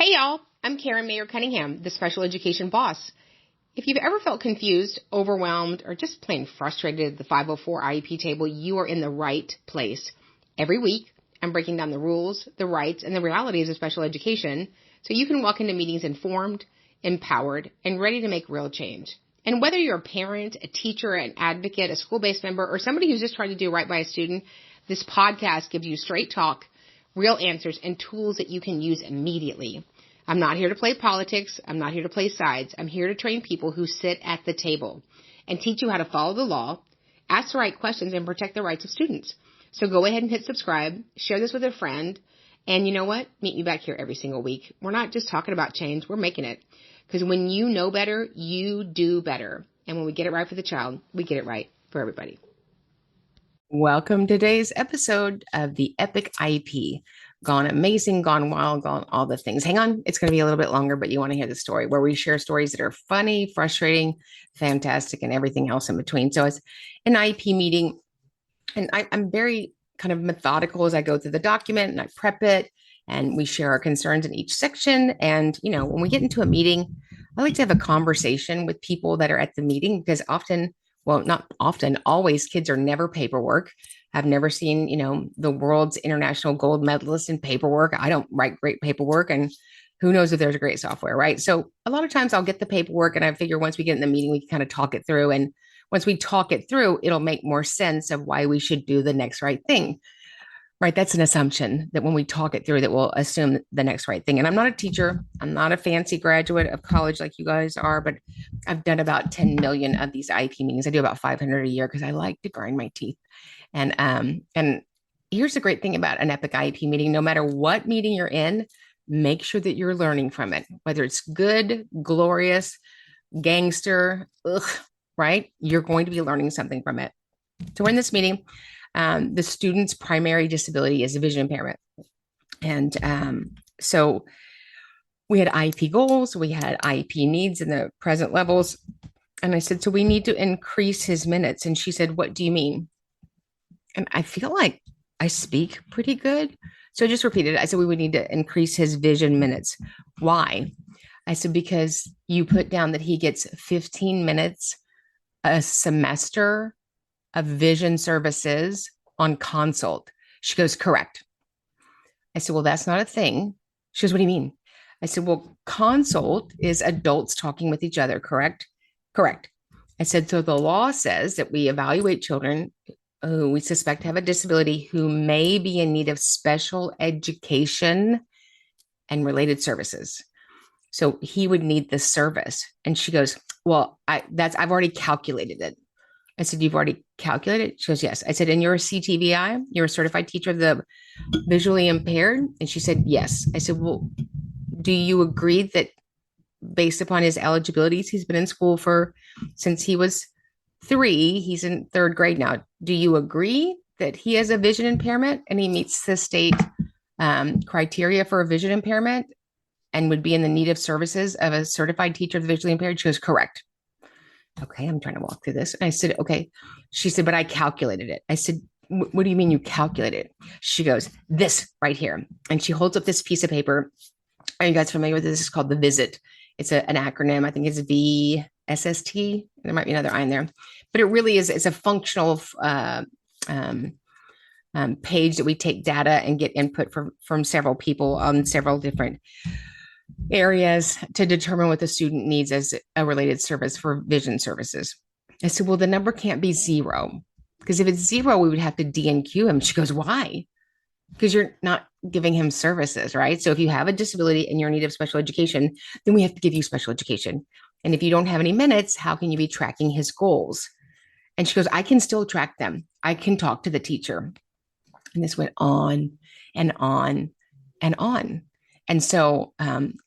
Hey y'all, I'm Karen Mayer Cunningham, the special education boss. If you've ever felt confused, overwhelmed, or just plain frustrated at the 504 IEP table, you are in the right place. Every week, I'm breaking down the rules, the rights, and the realities of special education so you can walk into meetings informed, empowered, and ready to make real change. And whether you're a parent, a teacher, an advocate, a school-based member, or somebody who's just trying to do right by a student, this podcast gives you straight talk, real answers, and tools that you can use immediately. I'm not here to play politics. I'm not here to play sides. I'm here to train people who sit at the table and teach you how to follow the law, ask the right questions, and protect the rights of students. So go ahead and hit subscribe, share this with a friend, and you know what? Meet me back here every single week. We're not just talking about change. We're making it. Because when you know better, you do better. And when we get it right for the child, we get it right for everybody. Welcome to today's episode of the Epic IEP. Gone amazing, gone wild, gone all the things. Hang on, it's going to be a little bit longer, but you want to hear the story where we share stories that are funny, frustrating, fantastic, and everything else in between. So it's an IEP meeting, and I'm very kind of methodical as I go through the document and I prep it, and we share our concerns in each section. And, you know, when we get into a meeting, I like to have a conversation with people that are at the meeting because often, well, not often, always kids are never paperwork. I've never seen, the world's international gold medalist in paperwork. I don't write great paperwork, and who knows if there's a great software, right? So a lot of times I'll get the paperwork and I figure once we get in the meeting, we can kind of talk it through. And once we talk it through, it'll make more sense of why we should do the next right thing, right? That's an assumption that when we talk it through that we'll assume the next right thing. And I'm not a teacher. I'm not a fancy graduate of college like you guys are, but I've done about 10 million of these IEP meetings. I do about 500 a year because I like to grind my teeth. And here's the great thing about an Epic IEP meeting. No matter what meeting you're in, make sure that you're learning from it, whether it's good, glorious, gangster, right? You're going to be learning something from it. So we're in this meeting. The student's primary disability is a vision impairment. And so we had IEP goals, we had IEP needs in the present levels. And I said, so we need to increase his minutes. And she said, what do you mean? And I feel like I speak pretty good. So I just repeated it. I said, we would need to increase his vision minutes. Why? I said, because you put down that he gets 15 minutes a semester of vision services on consult. She goes, correct. I said, well, that's not a thing. She goes, what do you mean? I said, well, consult is adults talking with each other, correct? Correct. I said, so the law says that we evaluate children who we suspect have a disability who may be in need of special education and related services. So he would need the service. And she goes, well, I've already calculated it. I said, you've already calculated? She goes, yes. I said, and you're a CTVI? You're a certified teacher of the visually impaired? And she said, yes. I said, well, do you agree that based upon his eligibilities, he's been in school since he was 3, he's in 3rd grade now. Do you agree that he has a vision impairment and he meets the state criteria for a vision impairment and would be in the need of services of a certified teacher of the visually impaired? She goes, correct. Okay, I'm trying to walk through this. And I said, okay. She said, but I calculated it. I said, what do you mean you calculated it? She goes, this right here. And she holds up this piece of paper. Are you guys familiar with this? It's called the VISIT. It's an acronym. I think it's VSST. There might be another I in there, but it really is. It's a functional page that we take data and get input from several people on several different areas to determine what the student needs as a related service for vision services. I said, well, the number can't be 0 because if it's 0, we would have to D&Q him. She goes, why? Because you're not giving him services, right? So if you have a disability and you're in need of special education, then we have to give you special education. And if you don't have any minutes, how can you be tracking his goals? And she goes, I can still track them. I can talk to the teacher. And this went on and on and on. And so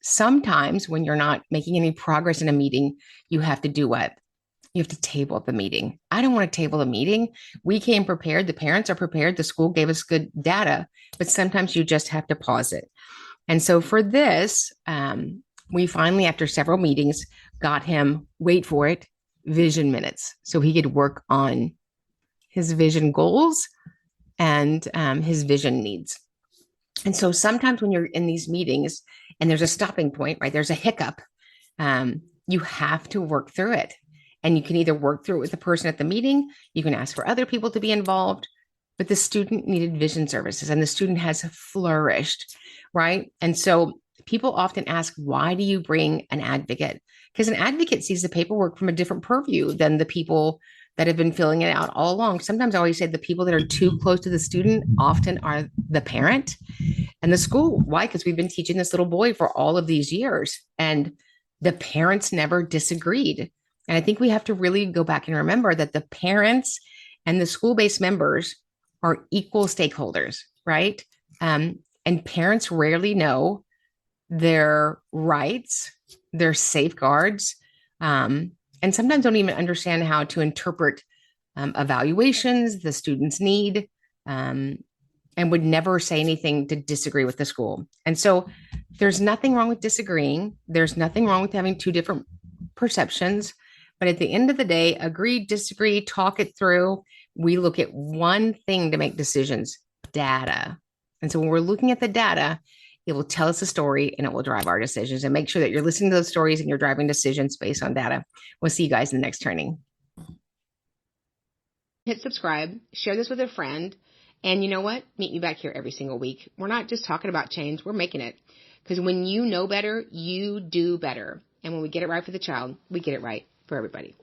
sometimes when you're not making any progress in a meeting, you have to do what? You have to table the meeting. I don't want to table a meeting. We came prepared. The parents are prepared. The school gave us good data, but sometimes you just have to pause it. And so for this, we finally, after several meetings, got him, wait for it, vision minutes. So he could work on his vision goals and his vision needs. And so sometimes when you're in these meetings and there's a stopping point, right? There's a hiccup. You have to work through it. And you can either work through it with the person at the meeting, you can ask for other people to be involved, but the student needed vision services and the student has flourished, right? And so people often ask, why do you bring an advocate? Because an advocate sees the paperwork from a different purview than the people that have been filling it out all along. Sometimes I always say the people that are too close to the student often are the parent and the school. Why? Because we've been teaching this little boy for all of these years and the parents never disagreed. And I think we have to really go back and remember that the parents and the school-based members are equal stakeholders, right? And parents rarely know their rights, their safeguards, and sometimes don't even understand how to interpret evaluations the students need, and would never say anything to disagree with the school. And so there's nothing wrong with disagreeing. There's nothing wrong with having two different perceptions. But at the end of the day, agree, disagree, talk it through. We look at one thing to make decisions, data. And so when we're looking at the data, it will tell us a story and it will drive our decisions. And make sure that you're listening to those stories and you're driving decisions based on data. We'll see you guys in the next training. Hit subscribe, share this with a friend. And you know what? Meet me back here every single week. We're not just talking about change, we're making it. Because when you know better, you do better. And when we get it right for the child, we get it right for everybody.